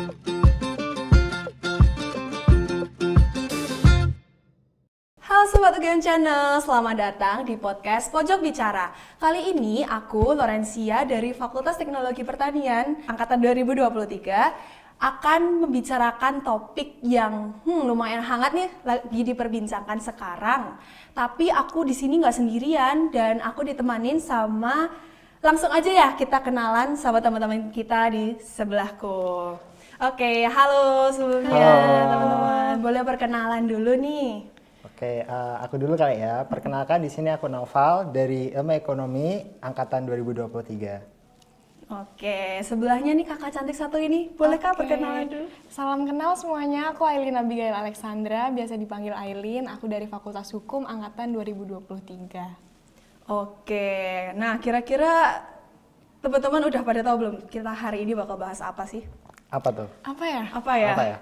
Halo Sobat UGM Channel, selamat datang di podcast Pojok Bicara. Kali ini aku, Lorencia dari Fakultas Teknologi Pertanian, Angkatan 2023, akan membicarakan topik yang lumayan hangat nih, lagi diperbincangkan sekarang. Tapi aku di sini nggak sendirian dan aku ditemanin sama, langsung aja ya kita kenalan sama teman-teman kita di sebelahku. Oke, halo sebelumnya teman-teman. Boleh perkenalan dulu nih. Oke, aku dulu kali ya. Perkenalkan, di sini aku Naufal dari Ilmu Ekonomi Angkatan 2023. Oke, sebelahnya nih kakak cantik satu ini. Bolehkah perkenalan dulu? Salam kenal semuanya, aku Ailin Abigail Alexandra, biasa dipanggil Ailin. Aku dari Fakultas Hukum Angkatan 2023. Oke, nah kira-kira teman-teman udah pada tahu belum kita hari ini bakal bahas apa sih? Apa tuh? Apa ya? Apa ya? Apa ya?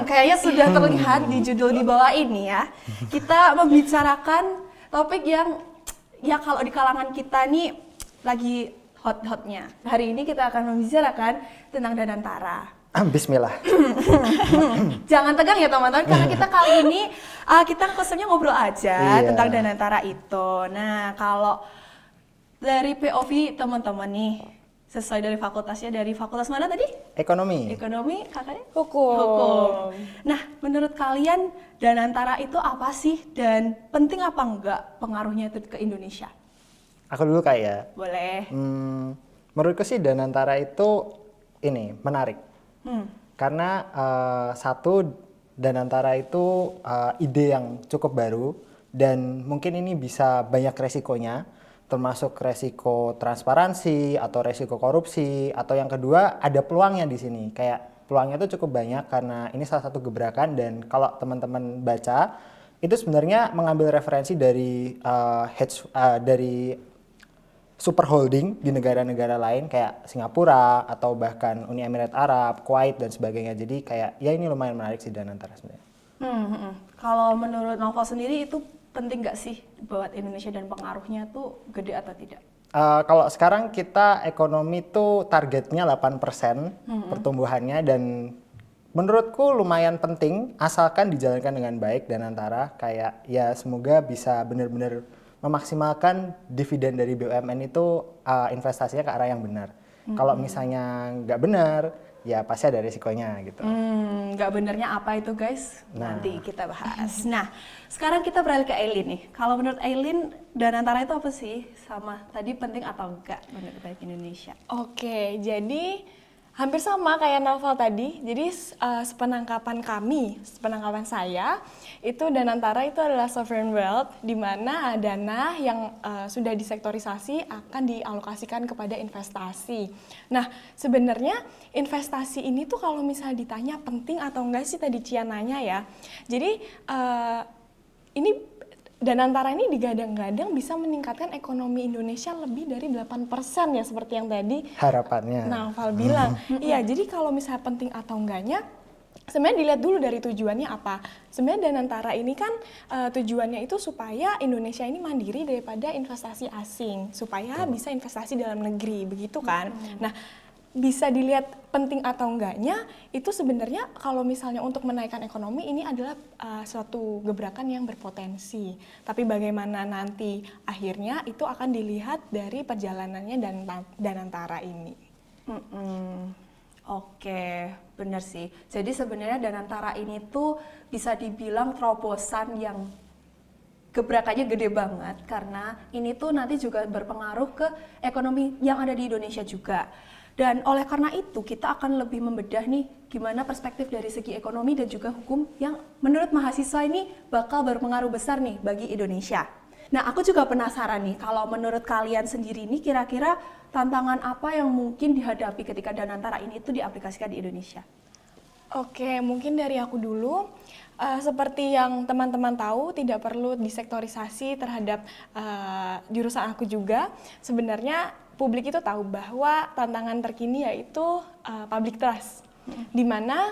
Kayaknya sudah terlihat di judul di bawah ini ya. Kita membicarakan topik yang ya kalau di kalangan kita nih lagi hot-hotnya. Hari ini kita akan membicarakan tentang Danantara. Bismillah. Jangan tegang ya teman-teman, karena kita kali ini kita konsepnya ngobrol aja tentang Danantara itu. Nah, kalau dari POV teman-teman nih, sesuai dari fakultasnya, dari fakultas mana tadi? Ekonomi. Ekonomi, kakaknya? Hukum. Nah, menurut kalian Danantara itu apa sih dan penting apa enggak pengaruhnya itu ke Indonesia? Aku dulu kali ya. Boleh. Menurutku sih Danantara itu ini menarik. Karena satu, Danantara itu ide yang cukup baru dan mungkin ini bisa banyak resikonya, termasuk resiko transparansi atau resiko korupsi, atau yang kedua ada peluangnya di sini. Kayak peluangnya itu cukup banyak karena ini salah satu gebrakan, dan kalau teman-teman baca itu sebenarnya mengambil referensi dari dari super holding di negara-negara lain kayak Singapura atau bahkan Uni Emirat Arab, Kuwait dan sebagainya. Jadi kayak ya ini lumayan menarik sih Danantara sebenarnya. Kalau menurut Novel sendiri itu penting nggak sih buat Indonesia dan pengaruhnya tuh gede atau tidak? Kalau sekarang kita ekonomi tuh targetnya 8% pertumbuhannya, dan menurutku lumayan penting asalkan dijalankan dengan baik Danantara. Kayak ya semoga bisa benar-benar memaksimalkan dividen dari BUMN itu investasinya ke arah yang benar. Kalau misalnya nggak benar, ya pasti ada risikonya gitu. Nggak benernya apa itu guys? Nanti kita bahas. Nah, sekarang kita beralih ke Ailin nih. Kalau menurut Ailin, Danantara itu apa sih? Sama tadi penting atau enggak menurut Indonesia? Oke, jadi hampir sama kayak Naufal tadi. Jadi sepenangkapan saya, itu Danantara itu adalah sovereign wealth, di mana dana yang sudah disektorisasi akan dialokasikan kepada investasi. Nah, sebenarnya investasi ini tuh kalau misalnya ditanya penting atau enggak sih, tadi Cia nanya ya. Jadi ini Danantara ini digadang-gadang bisa meningkatkan ekonomi Indonesia lebih dari 8% ya, seperti yang tadi Harapannya. Naufal bilang. Iya, jadi kalau misalnya penting atau enggaknya, sebenarnya dilihat dulu dari tujuannya apa. Sebenarnya Danantara ini kan tujuannya itu supaya Indonesia ini mandiri daripada investasi asing, supaya bisa investasi dalam negeri, begitu kan. Nah, bisa dilihat penting atau enggaknya, itu sebenarnya kalau misalnya untuk menaikkan ekonomi ini adalah suatu gebrakan yang berpotensi. Tapi bagaimana nanti akhirnya itu akan dilihat dari perjalanannya Danantara ini. Oke, benar sih. Jadi sebenarnya Danantara ini tuh bisa dibilang terobosan yang gebrakannya gede banget, karena ini tuh nanti juga berpengaruh ke ekonomi yang ada di Indonesia juga. Dan oleh karena itu kita akan lebih membedah nih gimana perspektif dari segi ekonomi dan juga hukum yang menurut mahasiswa ini bakal berpengaruh besar nih bagi Indonesia. Nah, aku juga penasaran nih, kalau menurut kalian sendiri nih kira-kira tantangan apa yang mungkin dihadapi ketika Danantara ini itu diaplikasikan di Indonesia? Oke, mungkin dari aku dulu. Seperti yang teman-teman tahu, tidak perlu disektorisasi terhadap jurusan aku juga. Sebenarnya publik itu tahu bahwa tantangan terkini yaitu public trust, di mana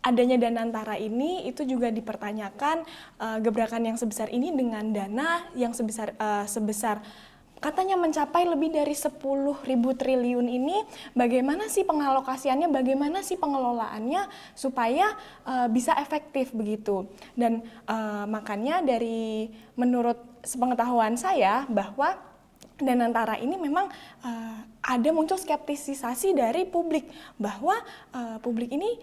adanya Danantara ini itu juga dipertanyakan, gebrakan yang sebesar ini dengan dana yang sebesar katanya mencapai lebih dari 10.000 triliun ini, bagaimana sih pengalokasiannya, bagaimana sih pengelolaannya supaya bisa efektif begitu. Dan makanya dari menurut sepengetahuan saya bahwa Danantara ini memang ada muncul skeptisisasi dari publik bahwa publik ini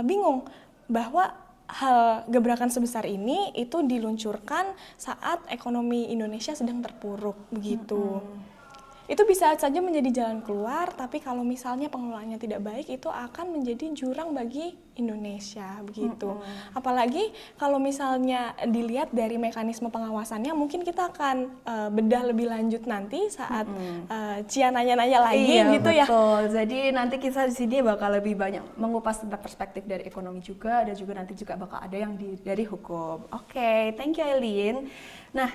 bingung bahwa hal gebrakan sebesar ini itu diluncurkan saat ekonomi Indonesia sedang terpuruk begitu. Itu bisa saja menjadi jalan keluar, tapi kalau misalnya pengelolaannya tidak baik itu akan menjadi jurang bagi Indonesia begitu. Apalagi kalau misalnya dilihat dari mekanisme pengawasannya, mungkin kita akan bedah lebih lanjut nanti saat Cia nanya-nanya lagi gitu ya. Betul. Jadi nanti kita di sini bakal lebih banyak mengupas tentang perspektif dari ekonomi juga, dan juga nanti juga bakal ada yang dari hukum. Oke, thank you Eileen. Nah,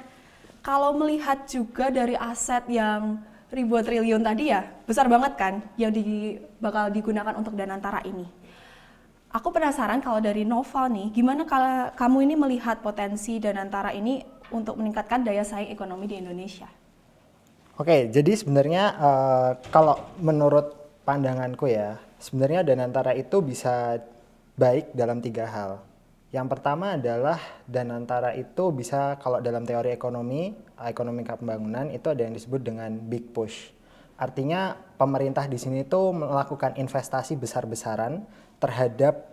kalau melihat juga dari aset yang ribuan triliun tadi ya, besar banget kan yang bakal digunakan untuk Danantara ini. Aku penasaran kalau dari Noval nih, gimana kalau kamu ini melihat potensi Danantara ini untuk meningkatkan daya saing ekonomi di Indonesia? Oke, jadi sebenarnya kalau menurut pandanganku ya, sebenarnya Danantara itu bisa baik dalam 3 hal. Yang pertama adalah Danantara itu bisa, kalau dalam teori ekonomi pembangunan itu ada yang disebut dengan big push. Artinya pemerintah di sini tuh melakukan investasi besar-besaran terhadap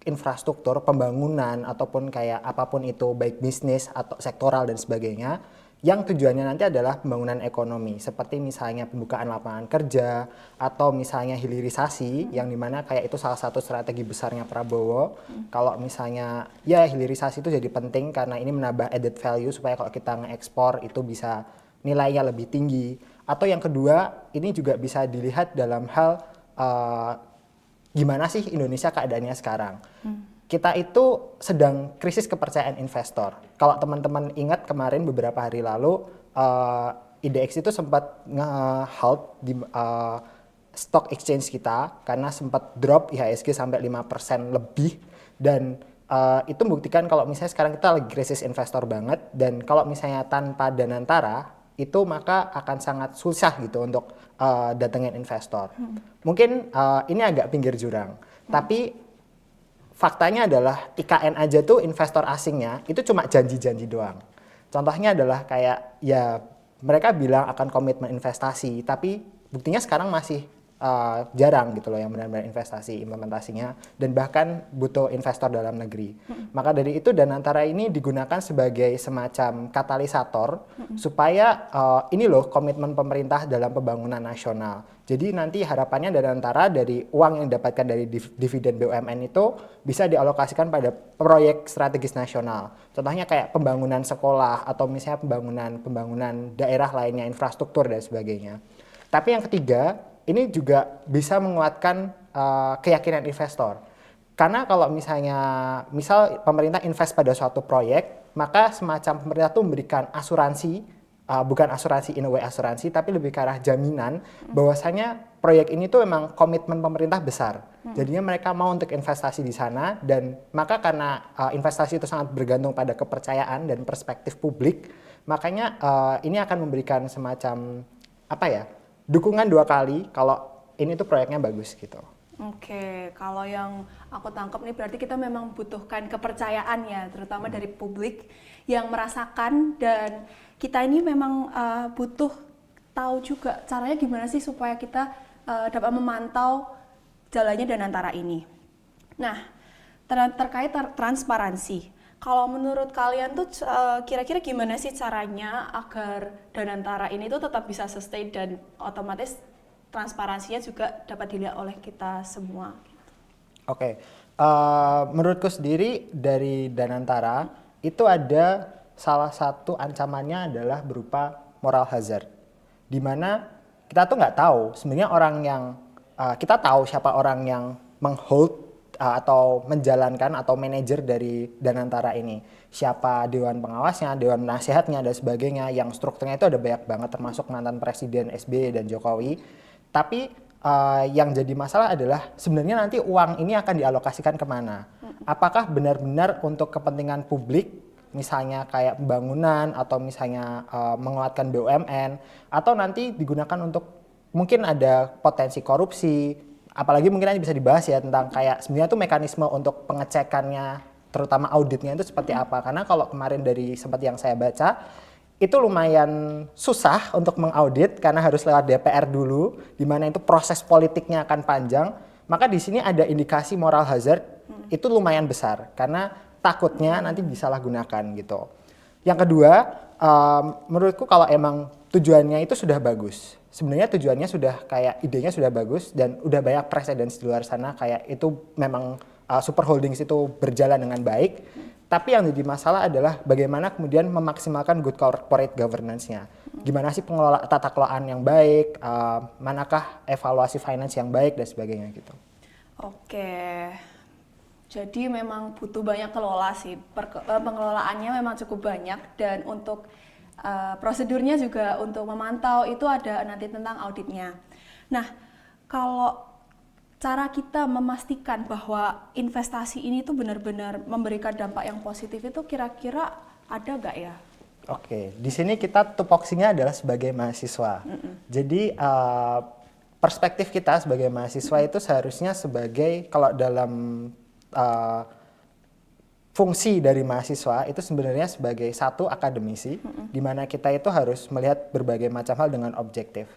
infrastruktur pembangunan ataupun kayak apapun itu, baik bisnis atau sektoral dan sebagainya, yang tujuannya nanti adalah pembangunan ekonomi, seperti misalnya pembukaan lapangan kerja atau misalnya hilirisasi, yang dimana kayak itu salah satu strategi besarnya Prabowo. Kalau misalnya ya hilirisasi itu jadi penting karena ini menambah added value supaya kalau kita nge-ekspor itu bisa nilainya lebih tinggi. Atau yang kedua, ini juga bisa dilihat dalam hal gimana sih Indonesia keadaannya sekarang. Kita itu sedang krisis kepercayaan investor. Kalau teman-teman ingat kemarin beberapa hari lalu, IDX itu sempat nge-halt di stock exchange kita karena sempat drop IHSG sampai 5% lebih, dan itu membuktikan kalau misalnya sekarang kita lagi krisis investor banget, dan kalau misalnya tanpa Danantara itu maka akan sangat susah gitu untuk datengin investor. Mungkin ini agak pinggir jurang, tapi faktanya adalah IKN aja tuh investor asingnya itu cuma janji-janji doang. Contohnya adalah kayak ya mereka bilang akan komitmen investasi, tapi buktinya sekarang masih jarang gitu loh yang benar-benar investasi implementasinya, dan bahkan butuh investor dalam negeri. Maka dari itu Danantara ini digunakan sebagai semacam katalisator supaya ini loh komitmen pemerintah dalam pembangunan nasional. Jadi nanti harapannya Danantara dari uang yang didapatkan dari dividen BUMN itu bisa dialokasikan pada proyek strategis nasional. Contohnya kayak pembangunan sekolah atau misalnya pembangunan daerah lainnya, infrastruktur dan sebagainya. Tapi yang ketiga, ini juga bisa menguatkan keyakinan investor. Karena kalau misal pemerintah invest pada suatu proyek, maka semacam pemerintah itu memberikan asuransi, bukan asuransi in a way asuransi, tapi lebih ke arah jaminan bahwasanya proyek ini tuh memang komitmen pemerintah besar. Jadinya mereka mau untuk investasi di sana, dan maka karena investasi itu sangat bergantung pada kepercayaan dan perspektif publik, makanya ini akan memberikan semacam dukungan 2 kali kalau ini tuh proyeknya bagus gitu. Oke, kalau yang aku tangkap nih berarti kita memang butuhkan kepercayaan ya, terutama dari publik yang merasakan, dan kita ini memang butuh tahu juga caranya gimana sih supaya kita dapat memantau jalannya Danantara ini. Nah, terkait transparansi, kalau menurut kalian tuh kira-kira gimana sih caranya agar Danantara ini tuh tetap bisa sustain dan otomatis transparansinya juga dapat dilihat oleh kita semua? Oke, menurutku sendiri dari Danantara itu ada salah satu ancamannya adalah berupa moral hazard, di mana kita tuh nggak tahu sebenarnya orang yang kita tahu siapa orang yang menghold atau menjalankan atau manajer dari Danantara ini, siapa dewan pengawasnya, dewan nasihatnya dan sebagainya, yang strukturnya itu ada banyak banget termasuk mantan presiden SBY dan Jokowi. Tapi yang jadi masalah adalah sebenarnya nanti uang ini akan dialokasikan kemana? Apakah benar-benar untuk kepentingan publik misalnya kayak pembangunan atau misalnya menguatkan BUMN, atau nanti digunakan untuk mungkin ada potensi korupsi, apalagi mungkin nanti bisa dibahas ya tentang kayak sebenarnya tuh mekanisme untuk pengecekannya, terutama auditnya itu seperti apa. Karena kalau kemarin dari seperti yang saya baca, itu lumayan susah untuk mengaudit karena harus lewat DPR dulu, di mana itu proses politiknya akan panjang. Maka di sini ada indikasi moral hazard itu lumayan besar karena takutnya nanti disalahgunakan gitu. Yang kedua, menurutku kalau emang tujuannya itu sudah bagus, sebenarnya tujuannya sudah kayak idenya sudah bagus dan udah banyak presedens di luar sana kayak itu memang super holdings itu berjalan dengan baik. Tapi yang jadi masalah adalah bagaimana kemudian memaksimalkan good corporate governance-nya. Gimana sih tata kelolaan yang baik, manakah evaluasi finance yang baik dan sebagainya gitu. Oke. Jadi memang butuh banyak kelola sih, pengelolaannya memang cukup banyak dan untuk prosedurnya juga untuk memantau itu ada nanti tentang auditnya. Nah, kalau cara kita memastikan bahwa investasi ini tuh benar-benar memberikan dampak yang positif itu kira-kira ada nggak ya? Oke, di sini kita tupoksinya adalah sebagai mahasiswa. Jadi perspektif kita sebagai mahasiswa itu seharusnya sebagai kalau dalam fungsi dari mahasiswa itu sebenarnya sebagai satu akademisi, di mana kita itu harus melihat berbagai macam hal dengan objektif.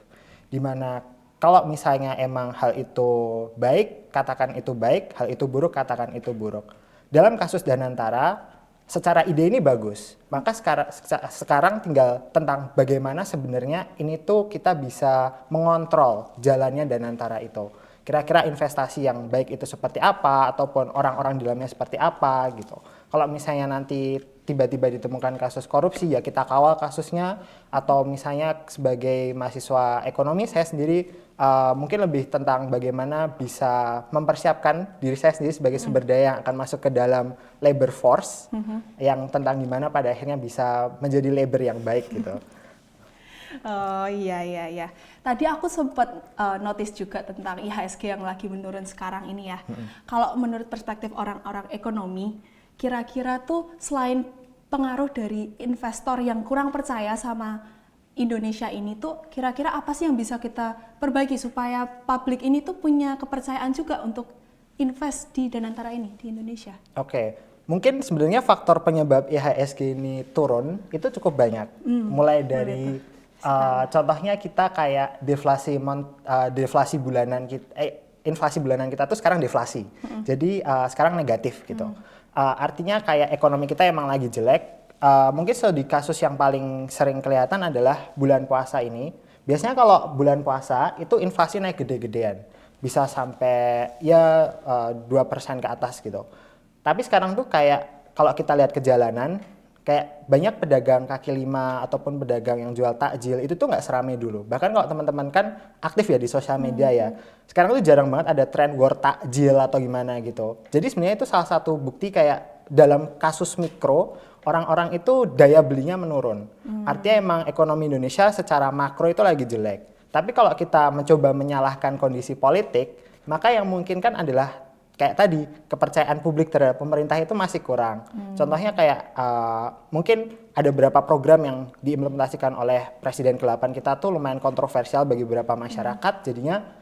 Di mana kalau misalnya emang hal itu baik, katakan itu baik, hal itu buruk, katakan itu buruk. Dalam kasus Danantara, secara ide ini bagus. Maka sekarang tinggal tentang bagaimana sebenarnya ini tuh kita bisa mengontrol jalannya Danantara itu. Kira-kira investasi yang baik itu seperti apa, ataupun orang-orang di dalamnya seperti apa gitu. Kalau misalnya nanti tiba-tiba ditemukan kasus korupsi, ya kita kawal kasusnya. Atau misalnya sebagai mahasiswa ekonomi, saya sendiri mungkin lebih tentang bagaimana bisa mempersiapkan diri saya sendiri sebagai sumber daya yang akan masuk ke dalam labor force, yang tentang gimana pada akhirnya bisa menjadi labor yang baik gitu. Oh iya. Tadi aku sempat notice juga tentang IHSG yang lagi menurun sekarang ini ya. Kalau menurut perspektif orang-orang ekonomi, kira-kira tuh selain pengaruh dari investor yang kurang percaya sama Indonesia ini tuh, kira-kira apa sih yang bisa kita perbaiki supaya publik ini tuh punya kepercayaan juga untuk invest di Danantara ini di Indonesia? Oke. Mungkin sebenarnya faktor penyebab IHSG ini turun itu cukup banyak. Mulai dari contohnya kita kayak deflasi bulanan kita, inflasi bulanan kita tuh sekarang deflasi. Jadi sekarang negatif gitu. Artinya kayak ekonomi kita emang lagi jelek. Mungkin di kasus yang paling sering kelihatan adalah bulan puasa ini. Biasanya kalau bulan puasa itu inflasi naik gede-gedean. Bisa sampai ya 2% ke atas gitu. Tapi sekarang tuh kayak kalau kita lihat ke jalanan, kayak banyak pedagang kaki lima ataupun pedagang yang jual takjil itu tuh nggak seramai dulu. Bahkan kalau teman-teman kan aktif ya di sosial media ya. Sekarang tuh jarang banget ada tren war takjil atau gimana gitu. Jadi sebenarnya itu salah satu bukti kayak dalam kasus mikro orang-orang itu daya belinya menurun. Artinya emang ekonomi Indonesia secara makro itu lagi jelek. Tapi kalau kita mencoba menyalahkan kondisi politik, maka yang mungkin kan adalah kayak tadi, kepercayaan publik terhadap pemerintah itu masih kurang. Contohnya kayak mungkin ada beberapa program yang diimplementasikan oleh Presiden ke-8 kita tuh lumayan kontroversial bagi beberapa masyarakat. Jadinya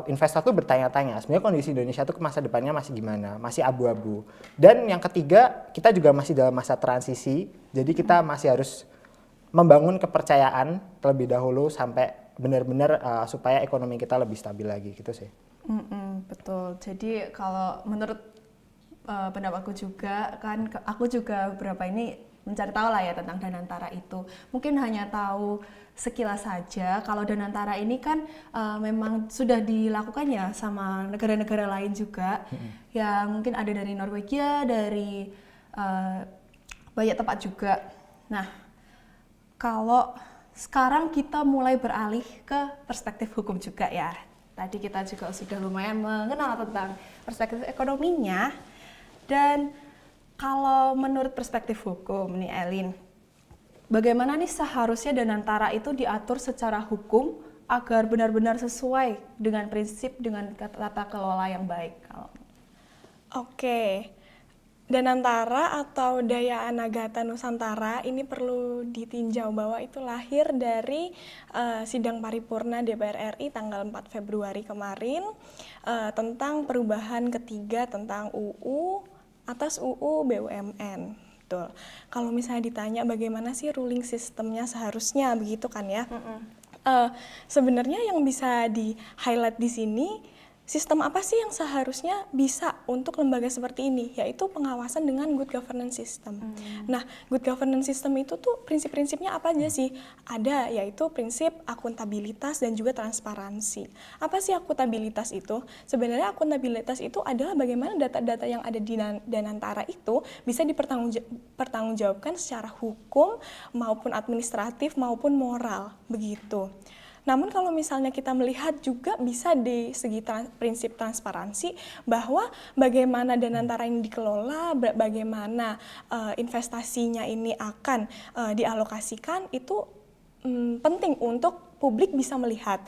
investor tuh bertanya-tanya, sebenarnya kondisi Indonesia tuh ke masa depannya masih gimana, masih abu-abu. Dan yang ketiga, kita juga masih dalam masa transisi. Jadi kita masih harus membangun kepercayaan terlebih dahulu sampai benar-benar supaya ekonomi kita lebih stabil lagi gitu sih. Betul. Jadi kalau menurut pendapatku juga kan, aku juga beberapa ini mencari tahu lah ya tentang Danantara itu. Mungkin hanya tahu sekilas saja. Kalau Danantara ini kan memang sudah dilakukan ya sama negara-negara lain juga. Yang mungkin ada dari Norwegia, dari banyak tempat juga. Nah, kalau sekarang kita mulai beralih ke perspektif hukum juga ya. Tadi kita juga sudah lumayan mengenal tentang perspektif ekonominya. Dan kalau menurut perspektif hukum nih Elin, bagaimana nih seharusnya Danantara itu diatur secara hukum agar benar-benar sesuai dengan prinsip dengan tata kelola yang baik? Oke. Danantara atau Daya Anagata Nusantara ini perlu ditinjau bahwa itu lahir dari sidang paripurna DPR RI tanggal 4 Februari kemarin tentang perubahan ketiga tentang UU atas UU BUMN. Betul. Kalau misalnya ditanya bagaimana sih ruling sistemnya seharusnya begitu kan ya? Sebenarnya yang bisa di-highlight di sini, sistem apa sih yang seharusnya bisa untuk lembaga seperti ini, yaitu pengawasan dengan good governance system. Nah, good governance system itu tuh prinsip-prinsipnya apa aja sih? Ada, yaitu prinsip akuntabilitas dan juga transparansi. Apa sih akuntabilitas itu? Sebenarnya akuntabilitas itu adalah bagaimana data-data yang ada di Danantara itu bisa dipertanggungjawabkan secara hukum maupun administratif maupun moral, begitu. Namun kalau misalnya kita melihat juga bisa di segi prinsip transparansi bahwa bagaimana Danantara ini dikelola, bagaimana investasinya ini akan dialokasikan itu penting untuk publik bisa melihat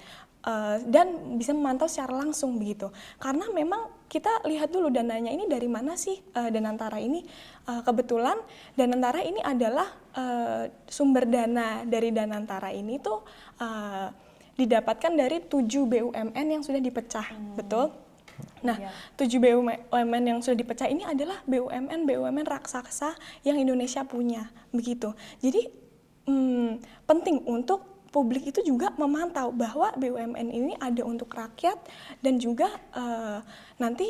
dan bisa memantau secara langsung begitu. Karena memang kita lihat dulu dananya ini dari mana sih Danantara ini. Kebetulan Danantara ini adalah sumber dana dari Danantara ini tuh didapatkan dari 7 BUMN yang sudah dipecah, betul? Nah, 7 BUMN yang sudah dipecah ini adalah BUMN raksasa yang Indonesia punya, begitu. Jadi penting untuk publik itu juga memantau bahwa BUMN ini ada untuk rakyat dan juga nanti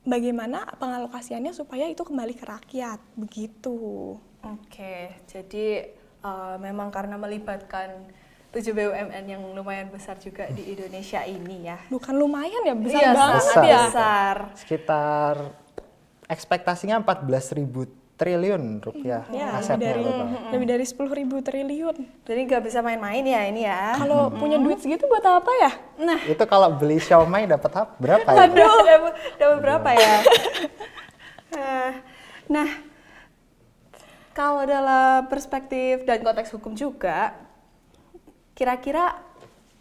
bagaimana pengalokasiannya supaya itu kembali ke rakyat, begitu. Oke, jadi memang karena melibatkan 7 BUMN yang lumayan besar juga di Indonesia ini ya. Bukan lumayan ya, besar Iya, banget sangat ya. besar. Sekitar ekspektasinya 14.000 triliun rupiah Ya, asetnya. lebih dari 10.000 triliun. Jadi nggak bisa main-main ya ini ya. Kalau punya duit segitu buat apa ya? Nah, Itu kalau beli siomay dapat berapa ya? aduh, dapat berapa ya? Nah, kalau dalam perspektif dan konteks hukum juga, kira-kira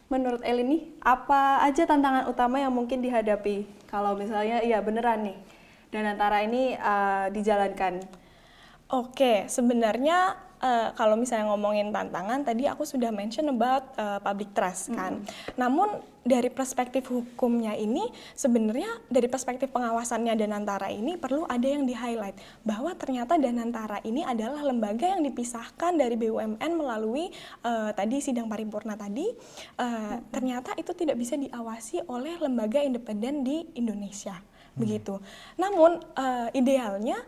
menurut Elin nih, apa aja tantangan utama yang mungkin dihadapi kalau misalnya iya beneran nih Danantara ini dijalankan? Oke, sebenarnya kalau misalnya ngomongin tantangan, tadi aku sudah mention about public trust kan. Namun dari perspektif hukumnya ini, sebenarnya dari perspektif pengawasannya Danantara ini perlu ada yang di-highlight. Bahwa ternyata Danantara ini adalah lembaga yang dipisahkan dari BUMN melalui tadi sidang paripurna tadi. Ternyata itu tidak bisa diawasi oleh lembaga independen di Indonesia. Begitu. Namun idealnya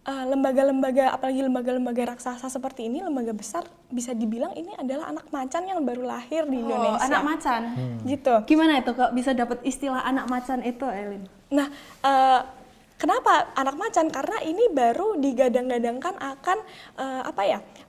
lembaga-lembaga, apalagi lembaga-lembaga raksasa seperti ini, lembaga besar, bisa dibilang ini adalah anak macan yang baru lahir di Indonesia. Anak macan. Gitu. Gimana itu kok bisa dapat istilah anak macan itu, Elin? Nah, kenapa anak macan? Karena ini baru digadang-gadangkan akan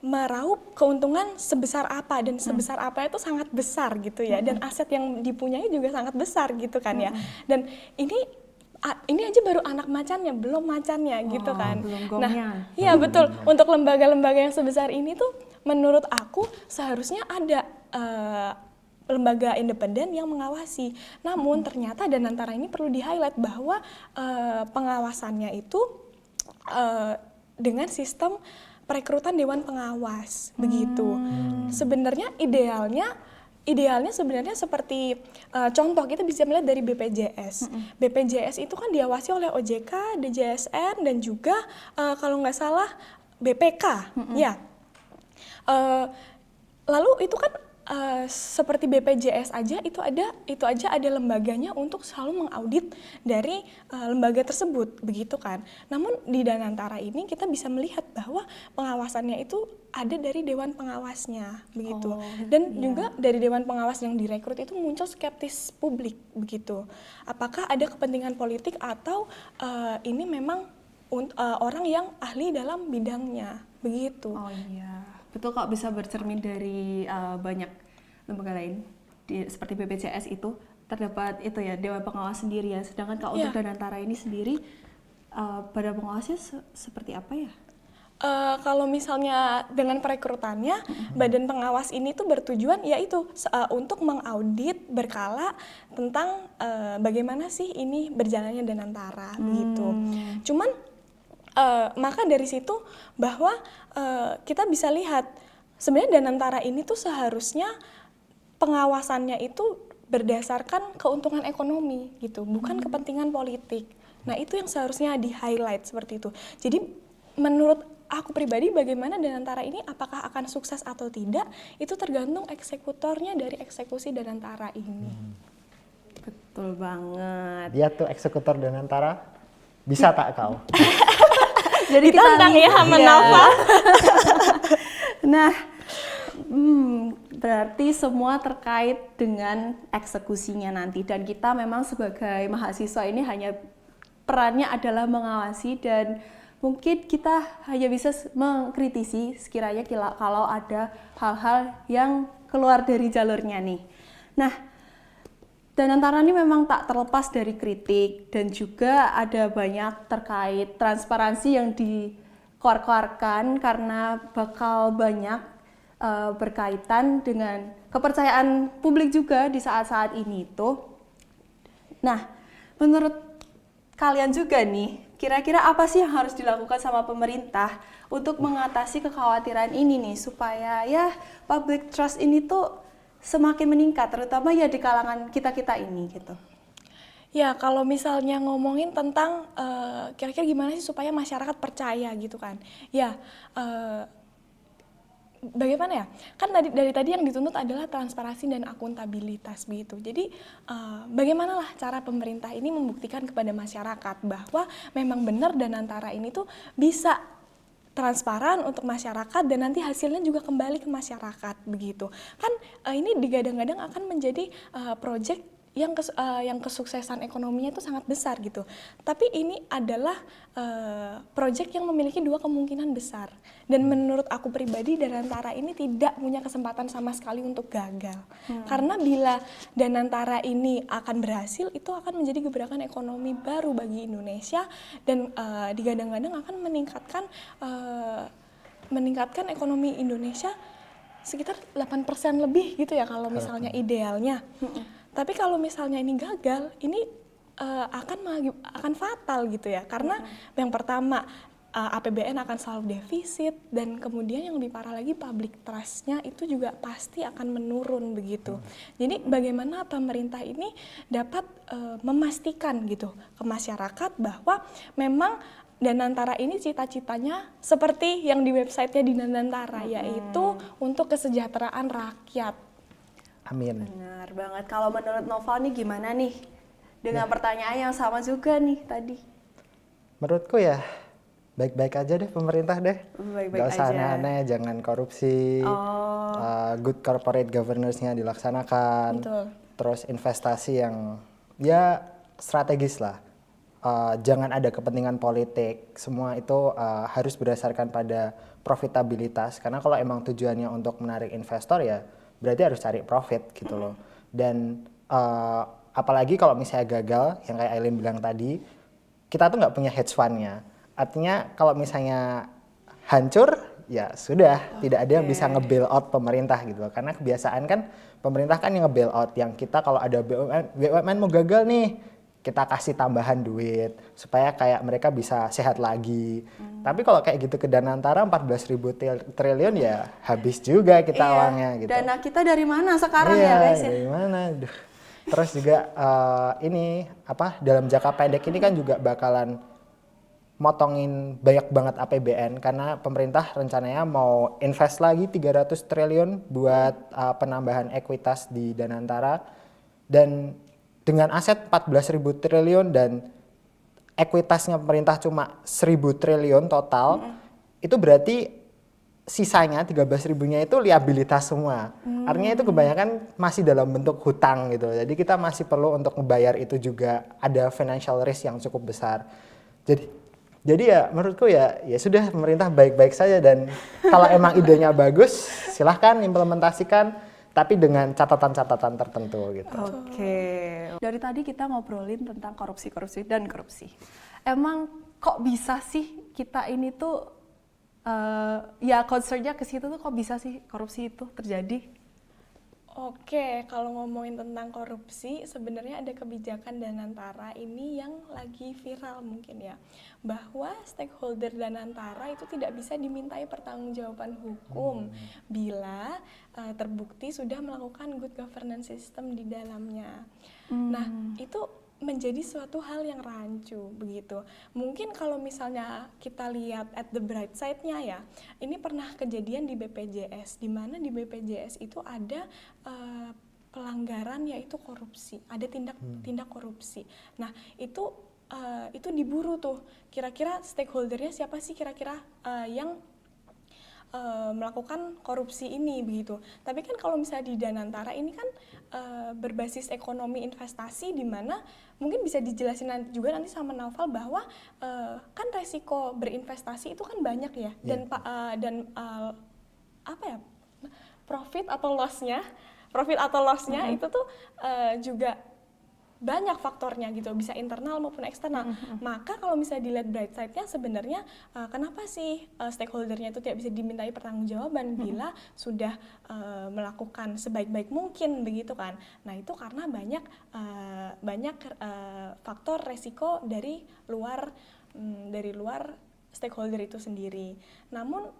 meraup keuntungan sebesar apa, dan sebesar apa itu sangat besar gitu ya, dan aset yang dipunyai juga sangat besar gitu kan ya. Dan ini aja baru anak macannya, belum macannya gitu kan. Belum gongnya. Nah, iya betul. Untuk lembaga-lembaga yang sebesar ini tuh menurut aku seharusnya ada lembaga independen yang mengawasi. Namun ternyata Danantara ini perlu di-highlight bahwa pengawasannya itu dengan sistem perekrutan dewan pengawas begitu. Sebenarnya idealnya sebenarnya seperti contoh kita bisa melihat dari BPJS. BPJS itu kan diawasi oleh OJK, DJSN dan juga kalau nggak salah BPK. Ya. Lalu itu kan seperti BPJS aja itu aja ada lembaganya untuk selalu mengaudit dari lembaga tersebut begitu kan. Namun di Danantara ini kita bisa melihat bahwa pengawasannya itu ada dari dewan pengawasnya begitu. Dan juga dari dewan pengawas yang direkrut itu muncul skeptis publik begitu. Apakah ada kepentingan politik atau ini memang orang yang ahli dalam bidangnya begitu. Oh iya. Betul kok, bisa bercermin dari banyak lembaga lain seperti BPJS itu terdapat itu ya dewan pengawas sendiri ya. Sedangkan kalau untuk Danantara ini sendiri badan pengawasnya seperti apa ya? Kalau misalnya dengan perekrutannya, badan pengawas ini tuh bertujuan yaitu untuk mengaudit berkala tentang bagaimana sih ini berjalannya Danantara begitu. Cuman Maka dari situ bahwa kita bisa lihat sebenarnya Danantara ini tuh seharusnya pengawasannya itu berdasarkan keuntungan ekonomi gitu, bukan kepentingan politik. Nah, itu yang seharusnya di-highlight seperti itu. Jadi menurut aku pribadi bagaimana Danantara ini apakah akan sukses atau tidak itu tergantung eksekutornya dari eksekusi Danantara ini. Betul banget. Dia tuh eksekutor Danantara, bisa tak kau? Jadi Ditantang ya sama Nafa. Nah, berarti semua terkait dengan eksekusinya nanti, dan kita memang sebagai mahasiswa ini hanya perannya adalah mengawasi, dan mungkin kita hanya bisa mengkritisi sekiranya kalau ada hal-hal yang keluar dari jalurnya nih. Nah, Danantara ini memang tak terlepas dari kritik, dan juga ada banyak terkait transparansi yang dikeluarkan karena bakal banyak berkaitan dengan kepercayaan publik juga di saat-saat ini tuh. Nah, menurut kalian juga nih, kira-kira apa sih yang harus dilakukan sama pemerintah untuk mengatasi kekhawatiran ini nih, supaya ya public trust ini tuh semakin meningkat, terutama ya di kalangan kita-kita ini gitu. Ya, kalau misalnya ngomongin tentang kira-kira gimana sih supaya masyarakat percaya gitu kan. Ya, bagaimana ya? Kan dari tadi yang dituntut adalah transparansi dan akuntabilitas begitu. Jadi bagaimana lah cara pemerintah ini membuktikan kepada masyarakat bahwa memang benar Danantara ini tuh bisa transparan untuk masyarakat dan nanti hasilnya juga kembali ke masyarakat begitu. Kan ini digadang-gadang akan menjadi proyek yang kesuksesan ekonominya itu sangat besar gitu. Tapi ini adalah proyek yang memiliki dua kemungkinan besar. Dan menurut aku pribadi Danantara ini tidak punya kesempatan sama sekali untuk gagal. Karena bila Danantara ini akan berhasil, itu akan menjadi gebrakan ekonomi baru bagi Indonesia dan digadang-gadang akan meningkatkan ekonomi Indonesia sekitar 8% lebih gitu ya kalau misalnya idealnya. Tapi kalau misalnya ini gagal, ini akan fatal gitu ya. Karena yang pertama APBN akan selalu defisit, dan kemudian yang lebih parah lagi public trust-nya itu juga pasti akan menurun begitu. Jadi bagaimana pemerintah ini dapat memastikan gitu ke masyarakat bahwa memang Danantara ini cita-citanya seperti yang di websitenya di Danantara, yaitu untuk kesejahteraan rakyat. Amin. Benar banget. Kalau menurut Noval nih gimana nih? Dengan pertanyaan yang sama juga nih tadi. Menurutku ya baik-baik aja deh pemerintah deh. Baik-baik Gak usah aja. aneh-aneh, jangan korupsi. Good corporate governance-nya dilaksanakan. Betul. Terus investasi yang ya strategis lah. Jangan ada kepentingan politik. Semua itu harus berdasarkan pada profitabilitas. Karena kalau emang tujuannya untuk menarik investor ya berarti harus cari profit gitu loh. Dan apalagi kalau misalnya gagal, yang kayak Aileen bilang tadi, kita tuh nggak punya hedge fund-nya. Artinya kalau misalnya hancur, ya sudah, tidak ada yang bisa nge-bail out pemerintah gitu loh. Karena kebiasaan kan pemerintah kan yang nge-bail out. Yang kita kalau ada BUMN mau gagal nih, kita kasih tambahan duit supaya kayak mereka bisa sehat lagi. Tapi kalau kayak gitu ke Danantara 14.000 triliun ya habis juga kita uangnya gitu. Dana kita dari mana sekarang Iya, ya guys ya? dari mana? Duh. Terus juga ini apa dalam jangka pendek ini kan juga bakalan motongin banyak banget APBN karena pemerintah rencananya mau invest lagi 300 triliun buat penambahan ekuitas di Danantara, dan dengan aset 14.000 triliun dan ekuitasnya pemerintah cuma 1.000 triliun total, itu berarti sisanya 13.000-nya itu liabilitas semua. Artinya itu kebanyakan masih dalam bentuk hutang gitu. Jadi kita masih perlu untuk membayar itu juga, ada financial risk yang cukup besar. Jadi ya menurutku ya sudah pemerintah baik-baik saja, dan kalau emang idenya bagus silahkan implementasikan. Tapi dengan catatan-catatan tertentu gitu. Oke. Dari tadi kita ngobrolin tentang korupsi. Emang kok bisa sih kita ini tuh ya concern-nya ke situ tuh, kok bisa sih korupsi itu terjadi? Oke, kalau ngomongin tentang korupsi, sebenarnya ada kebijakan Danantara ini yang lagi viral mungkin ya, bahwa stakeholder Danantara itu tidak bisa dimintai pertanggungjawaban hukum bila terbukti sudah melakukan good governance system di dalamnya. Nah, itu menjadi suatu hal yang rancu begitu. Mungkin kalau misalnya kita lihat at the bright side-nya ya, ini pernah kejadian di BPJS, di mana di BPJS itu ada pelanggaran yaitu korupsi, ada tindak korupsi. Nah, itu diburu tuh. Kira-kira stakeholdernya siapa sih kira-kira yang melakukan korupsi ini begitu. Tapi kan kalau misalnya di Danantara ini kan berbasis ekonomi investasi, di mana mungkin bisa dijelasin nanti sama Naufal bahwa kan resiko berinvestasi itu kan banyak ya, dan apa ya, profit atau loss-nya itu tuh juga banyak faktornya gitu, bisa internal maupun eksternal. Maka kalau misalnya dilihat bright side-nya, sebenarnya kenapa sih stakeholder-nya itu tidak bisa dimintai pertanggungjawaban bila sudah melakukan sebaik-baik mungkin begitu kan. Nah, itu karena banyak faktor resiko dari luar stakeholder itu sendiri. Namun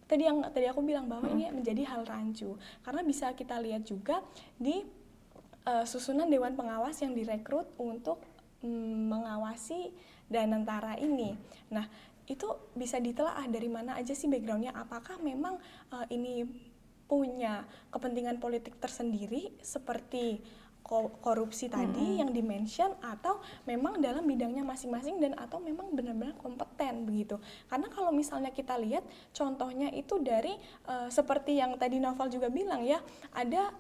tadi aku bilang bahwa ini menjadi hal rancu karena bisa kita lihat juga di susunan Dewan Pengawas yang direkrut untuk mengawasi Danantara ini. Nah, itu bisa ditelaah dari mana aja sih background-nya, apakah memang ini punya kepentingan politik tersendiri seperti korupsi tadi yang di-mention, atau memang dalam bidangnya masing-masing dan atau memang benar-benar kompeten begitu. Karena kalau misalnya kita lihat contohnya itu dari seperti yang tadi Naufal juga bilang ya, ada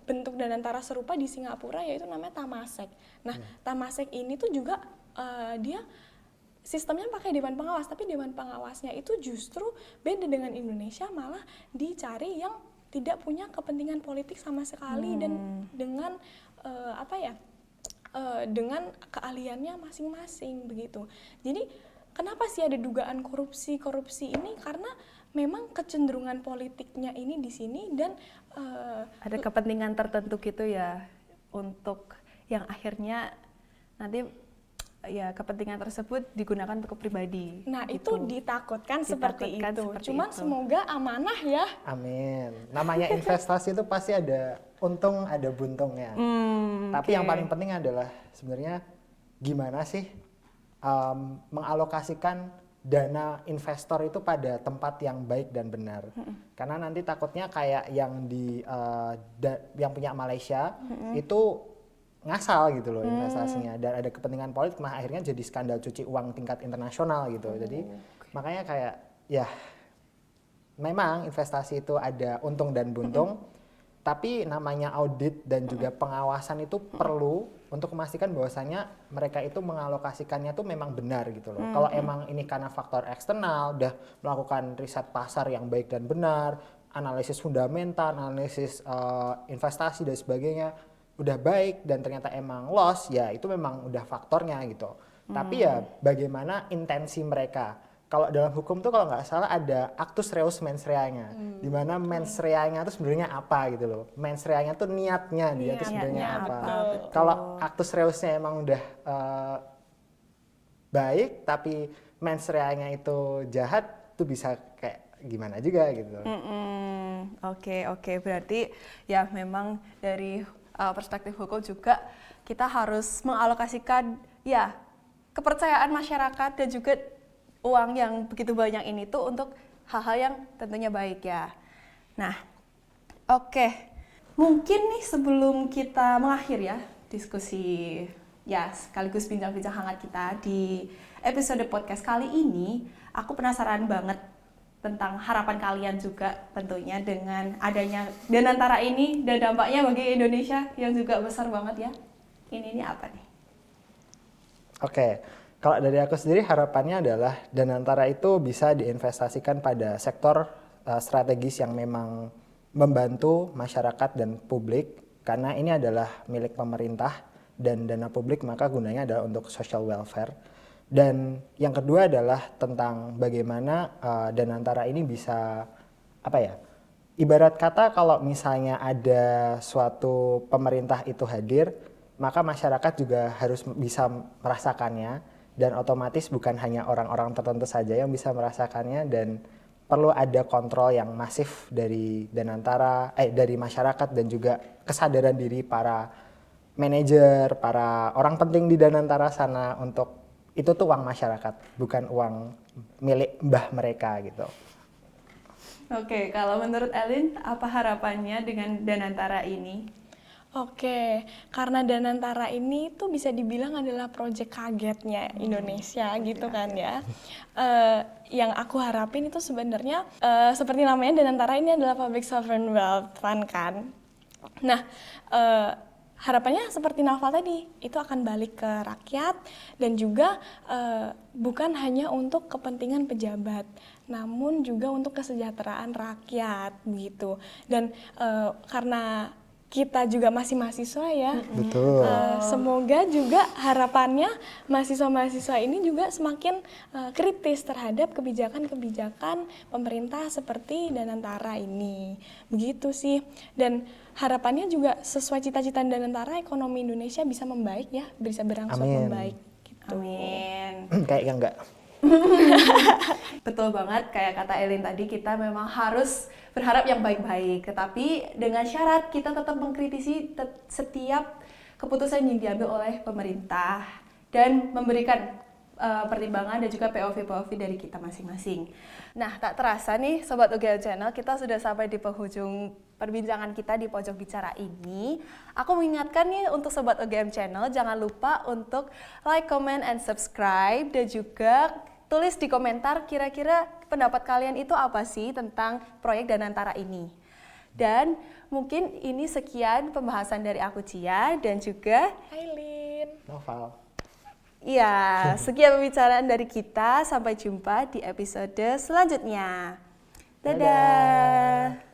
bentuk Danantara serupa di Singapura yaitu namanya Tamasek. Nah, Tamasek ini tuh juga dia sistemnya pakai Dewan Pengawas, tapi Dewan Pengawasnya itu justru beda dengan Indonesia, malah dicari yang tidak punya kepentingan politik sama sekali dan dengan dengan keahliannya masing-masing begitu. Jadi kenapa sih ada dugaan korupsi ini, karena memang kecenderungan politiknya ini di sini dan Ada kepentingan tertentu gitu ya, untuk yang akhirnya nanti ya kepentingan tersebut digunakan untuk pribadi. nah gitu. itu ditakutkan seperti Ditakutkan itu. seperti Cuman itu. semoga amanah ya. Amin. Namanya investasi itu pasti ada untung, ada buntungnya. Tapi yang paling penting adalah sebenarnya gimana sih mengalokasikan dana investor itu pada tempat yang baik dan benar. Karena nanti takutnya kayak yang yang punya Malaysia itu ngasal gitu loh investasinya, dan ada kepentingan politik, mah akhirnya jadi skandal cuci uang tingkat internasional gitu. Jadi makanya kayak ya memang investasi itu ada untung dan buntung, tapi namanya audit dan juga pengawasan itu perlu untuk memastikan bahwasanya mereka itu mengalokasikannya tuh memang benar gitu loh. Kalau emang ini karena faktor eksternal, udah melakukan riset pasar yang baik dan benar, analisis fundamental, analisis investasi dan sebagainya udah baik, dan ternyata emang loss, ya itu memang udah faktornya gitu. Tapi ya bagaimana intensi mereka. Kalau dalam hukum tuh kalau nggak salah ada actus reus mens rea-nya, di mana mens rea-nya itu sebenarnya apa gitu loh. Mens rea-nya tuh niatnya dia tuh sebenarnya apa. Kalau actus reusnya emang udah baik, tapi mens rea-nya itu jahat, tuh bisa kayak gimana juga gitu. Oke, berarti ya memang dari perspektif hukum juga kita harus mengalokasikan ya kepercayaan masyarakat dan juga uang yang begitu banyak ini tuh untuk hal-hal yang tentunya baik ya. Nah, oke. Mungkin nih sebelum kita mengakhir ya diskusi ya sekaligus bincang-bincang hangat kita di episode podcast kali ini, aku penasaran banget tentang harapan kalian juga tentunya dengan adanya Danantara ini dan dampaknya bagi Indonesia yang juga besar banget ya. Ini apa nih? Oke, kalau dari aku sendiri harapannya adalah Danantara itu bisa diinvestasikan pada sektor strategis yang memang membantu masyarakat dan publik, karena ini adalah milik pemerintah dan dana publik, maka gunanya adalah untuk social welfare. Dan yang kedua adalah tentang bagaimana Danantara ini bisa Ibarat kata kalau misalnya ada suatu pemerintah itu hadir, maka masyarakat juga harus bisa merasakannya dan otomatis bukan hanya orang-orang tertentu saja yang bisa merasakannya dan perlu ada kontrol yang masif dari dari masyarakat dan juga kesadaran diri para manajer, para orang penting di Danantara sana untuk itu tuh uang masyarakat, bukan uang milik mbah mereka gitu. Oke, kalau menurut Elin, apa harapannya dengan Danantara ini? Oke, karena Danantara ini tuh bisa dibilang adalah proyek kagetnya Indonesia gitu kan ya. Yang aku harapin itu sebenarnya seperti namanya Danantara ini adalah Public Sovereign Wealth Fund kan. Nah, harapannya seperti Naufal tadi, itu akan balik ke rakyat dan juga bukan hanya untuk kepentingan pejabat, namun juga untuk kesejahteraan rakyat gitu. Dan karena kita juga masih mahasiswa ya, Betul. semoga juga harapannya mahasiswa-mahasiswa ini juga semakin kritis terhadap kebijakan-kebijakan pemerintah seperti Danantara ini. Begitu sih. Dan harapannya juga sesuai cita-cita Danantara, ekonomi Indonesia bisa membaik ya, bisa berangsur Amin. membaik gitu. Amin. Kayaknya enggak. Betul banget, kayak kata Elin tadi, kita memang harus berharap yang baik-baik, tetapi dengan syarat kita tetap mengkritisi setiap keputusan yang diambil oleh pemerintah dan memberikan pertimbangan dan juga POV dari kita masing-masing. Nah, tak terasa nih Sobat UGM Channel, kita sudah sampai di penghujung perbincangan kita di pojok bicara ini. Aku mengingatkan nih untuk Sobat UGM Channel, jangan lupa untuk like, comment, and subscribe, dan juga tulis di komentar kira-kira pendapat kalian itu apa sih tentang proyek Danantara ini. Dan mungkin ini sekian pembahasan dari aku, Cia, dan juga Aileen. Novel. iya, sekian pembicaraan dari kita. Sampai jumpa di episode selanjutnya. Dadah.